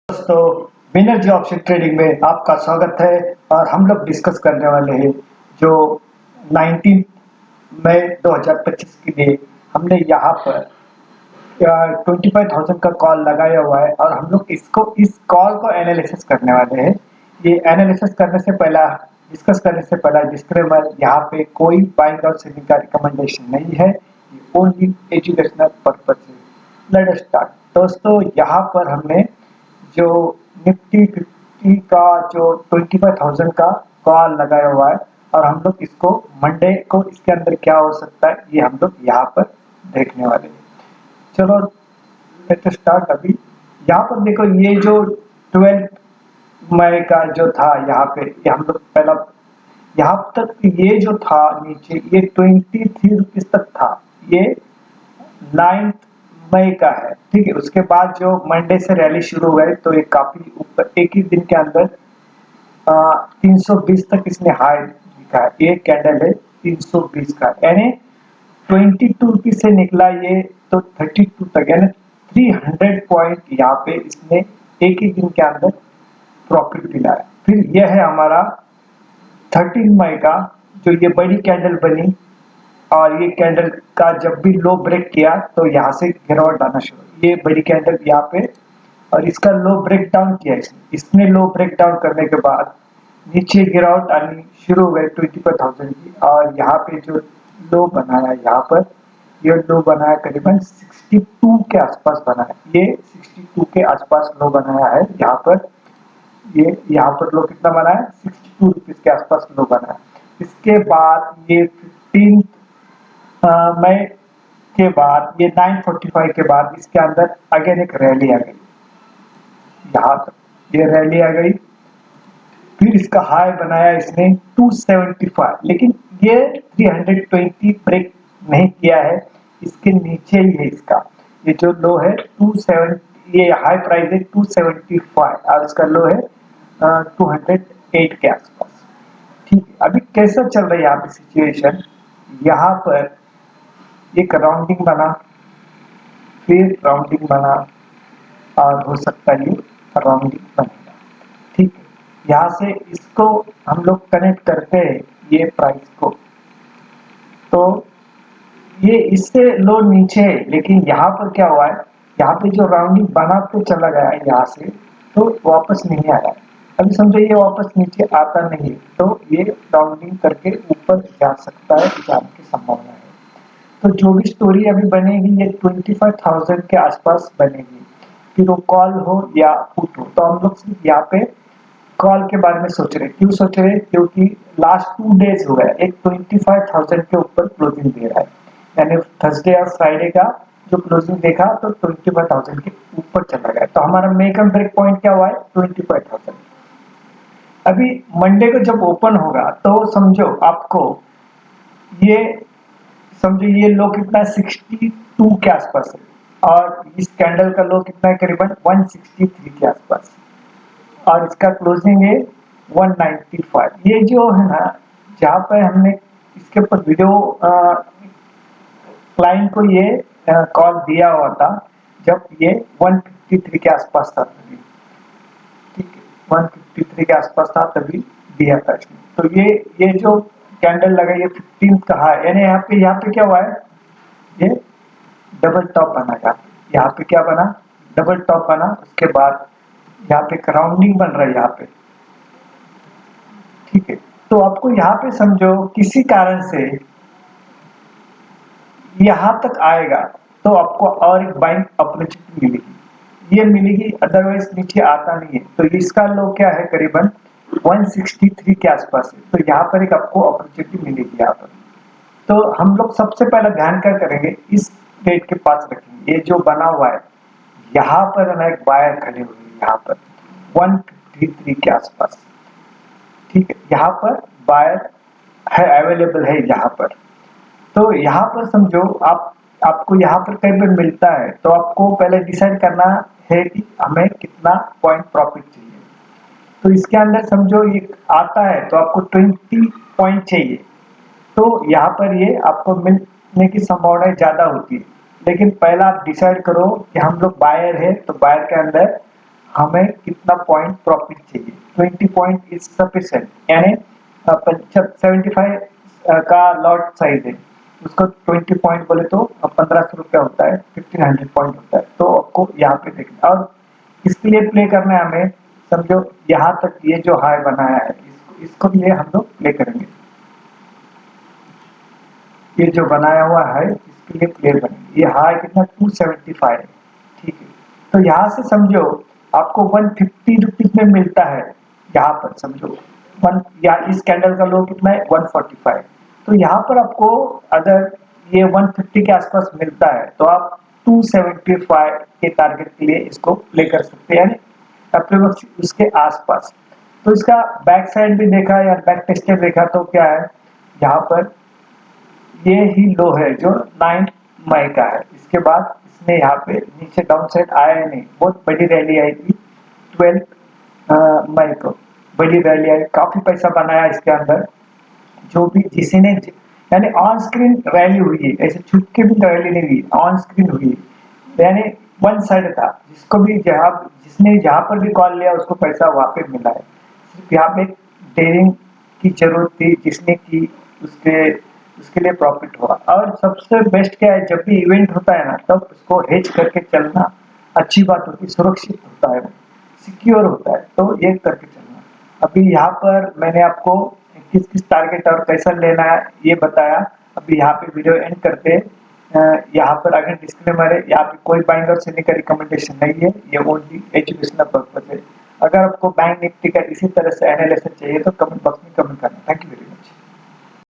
दोस्तों, विनर्जी option trading में आपका स्वागत है और हम लोग डिस्कस करने वाले हैं जो 19 मई 2025 के लिए हमने यहाँ पर 25,000 का कॉल लगाया हुआ है और हम लोग इस कॉल को एनालिसिस करने वाले हैं। ये एनालिसिस करने से पहला डिस्कस करने से पहला डिस्क्लेमर, यहाँ पे कोई बाइंग और सेलिंग का रिकमेंडेशन नहीं है, ये ओनली एजुकेशनल पर्पज है। Let us start. दोस्तों, यहाँ पर हमने जो निफ्टी 50 का जो 25,000 का कॉल लगाया हुआ है और हम लोग इसको मंडे को इसके अंदर क्या हो सकता है ये हम लोग यहाँ पर देखने वाले हैं। चलो लेट्स स्टार्ट। अभी यहाँ पर देखो, ये जो 12 मई का जो था यहाँ पे, ये हम लोग पहला यहाँ तक ये जो था नीचे ये 23 रुपीज तक था, ये 9 मई का है। ठीक है, उसके बाद जो मंडे से रैली शुरू हुई तो ये काफी ऊपर, एक ही दिन के अंदर 320 तक इसने हाई दिखा है। ये कैंडल है 320 का, यानी 22 रुपीज से निकला ये तो 32 तक, यानी 300 पॉइंट यहाँ पे इसने एक ही दिन के अंदर प्रॉफिट दिलाया। फिर यह है हमारा 13 मई का जो ये बड़ी कैंडल बनी और ये कैंडल का जब भी लो ब्रेक किया तो यहाँ से गिरावट आना शुरू, ये बड़ी कैंडल यहाँ पे और इसका लो ब्रेक डाउन किया इसने लो ब्रेक डाउन करने के बाद नीचे गिरावट आनी शुरू हो गई 25,000 की और यहाँ पे जो लो बनाया, यहाँ पर ये लो बनाया करीबन 62 के आसपास बनाया, ये 62 के आसपास लो बनाया है यहाँ पर। ये यहाँ पर लो कितना बना है, 62 रुपीज के आसपास लो बना है। इसके बाद ये 15 मई के बाद ये 945 के बाद इसके अंदर अगेन एक रैली आ गई, यहाँ तक ये रैली आ गई। फिर इसका हाई बनाया इसने 275, लेकिन ये 320 ब्रेक नहीं किया है, इसके नीचे ही है इसका। ये जो लो है 27, ये हाई प्राइस है 275 और इसका लो है 208 के आसपास। ठीक है, अभी कैसा चल रहा है यहाँ पे सिचुएशन, यहाँ पर एक राउंडिंग बना, फिर राउंडिंग बना और हो सकता है ये राउंडिंग बनेगा। ठीक है, यहाँ से इसको हम लोग कनेक्ट करते हैं ये प्राइस को, तो ये इससे लो नीचे है, लेकिन यहाँ पर क्या हुआ है, यहाँ पे जो राउंडिंग बना के चला गया है यहाँ से तो वापस नहीं आया। अभी समझो ये वापस नीचे आता नहीं तो ये राउंडिंग करके ऊपर जा सकता है, जाने की संभावना है। तो जो भी स्टोरी अभी बनेगी ये 25,000 के आसपास बनेगी, फिर वो कॉल हो या पुट हो। तो हम लोग सिर्फ यहाँ पे कॉल के बारे में सोच रहे, क्यों सोच रहे, क्योंकि लास्ट 2 डेज हुआ है एक 25,000 के ऊपर क्लोजिंग दे रहा है, यानी थर्सडे और फ्राइडे का जो क्लोजिंग देखा तो 25,000 के ऊपर चला गया। तो हमारा मेक एंड ब्रेक पॉइंट क्या हुआ है, 25,000। अभी मंडे को जब ओपन होगा तो समझो आपको ये, समझो ये लो कितना 62 के आसपास है और इस कैंडल का लो कितना है, करीबन 163 के आसपास और इसका क्लोजिंग है 195। ये जो है ना, जहाँ पर हमने इसके ऊपर वीडियो क्लाइंट को ये कॉल दिया हुआ था जब ये 153 के आसपास था तभी। ठीक है, 153 के आसपास था तभी दिया था इसने। तो ये जो कैंडल लगा ये 15 का है, यानी यहाँ पे क्या हुआ है, ये डबल टॉप बना था। यहाँ पे क्या बना, डबल टॉप बना, उसके बाद यहाँ पे राउंडिंग बन रहा है यहाँ पे। ठीक है, तो आपको यहाँ पे समझो किसी कारण से यहाँ तक आएगा तो आपको और एक बाइंग अपॉर्चुनिटी मिलेगी, ये मिलेगी, अदरवाइज नीचे आता नहीं है। तो इसका लो क्या है, करीबन 163 के आसपास है, तो यहाँ पर एक आपको अपॉर्चुनिटी मिलेगी यहाँ पर। तो हम लोग सबसे पहले ध्यान क्या करेंगे, इस रेट के पास रखेंगे, ये जो बना हुआ है यहाँ पर ना एक बायर खड़े हुए हैं यहाँ पर 153 के आसपास। ठीक है, यहाँ पर बायर है, अवेलेबल है यहाँ पर। तो यहाँ पर समझो आपको यहाँ पर कहीं पर मिलता है तो आपको पहले डिसाइड करना है कि हमें कितना पॉइंट प्रॉफिट चाहिए। तो इसके अंदर समझो ये आता है तो आपको 20 पॉइंट चाहिए, तो यहाँ पर ये आपको मिलने की संभावना ज्यादा होती है। लेकिन पहला आप डिसाइड करो कि हम लोग बायर है तो बायर के अंदर हमें कितना पॉइंट प्रॉफिट चाहिए। 20 पॉइंट इज सफिशिएंट, यानी 75 का लॉट साइज है, उसको 20 पॉइंट बोले तो 1500 रुपया होता है, 1500 पॉइंट होता है। तो आपको यहाँ पे देखना और इसके लिए प्ले करना है हमें, समझो यहाँ तक ये जो हाई बनाया है इसको लिए हम लोग प्ले करेंगे। ये जो बनाया हुआ है इसके लिए प्ले करेंगे। ये हाई कितना 275 है, ठीक है। तो यहाँ से समझो आपको 150 रुपीज में मिलता है। यहाँ पर समझो वन या इस कैंडल का लो कितना है 145। तो यहाँ पर आपको अगर ये 150 के आसपास मिलता है तो आप 275 के टारगेट के लिए इसको प्ले कर सकते हैं, अप्रोक्स उसके आसपास। तो इसका बैक साइड भी देखा या बैक टेस्टेड देखा तो क्या है, यहाँ पर ये ही लो है जो 9 मई का है। इसके बाद इसने यहाँ पे नीचे डाउन साइड आया ही नहीं, बहुत बड़ी रैली आई थी 12 मई को, बड़ी रैली आई, काफी पैसा बनाया इसके अंदर। जो भी जिसी ने यानी ऑन स्क्रीन रैली हुई है, ऐसे छुप के भी रैली नहीं हुई, ऑन स्क्रीन हुई है, यानी वन साइड था। जिसको भी जहाँ जिसने जहाँ पर भी कॉल लिया उसको पैसा वहां पे मिला है। सिर्फ यहाँ पे डेयरिंग की जरूरत थी, जिसने की उसके उसके लिए प्रॉफिट हुआ। और सबसे बेस्ट क्या है, जब भी इवेंट होता है ना तब उसको हेज करके चलना अच्छी बात होती है, सुरक्षित होता है, सिक्योर होता है, तो ये करके चलना। अभी यहाँ पर मैंने आपको किस किस टारगेट और कैसा लेना है ये बताया। अभी यहाँ पे वीडियो एंड करते हैं। यहाँ पर अगर डिस्क्लेमर है, यहाँ पे कोई बाइंग और सेलिंग का रिकमेंडेशन नहीं है, ये ओनली एजुकेशनल पर्पज है। अगर आपको बैंक निफ्टी का इसी तरह से एनालिसिस चाहिए तो कमेंट बॉक्स में कमेंट करना। Thank you very much.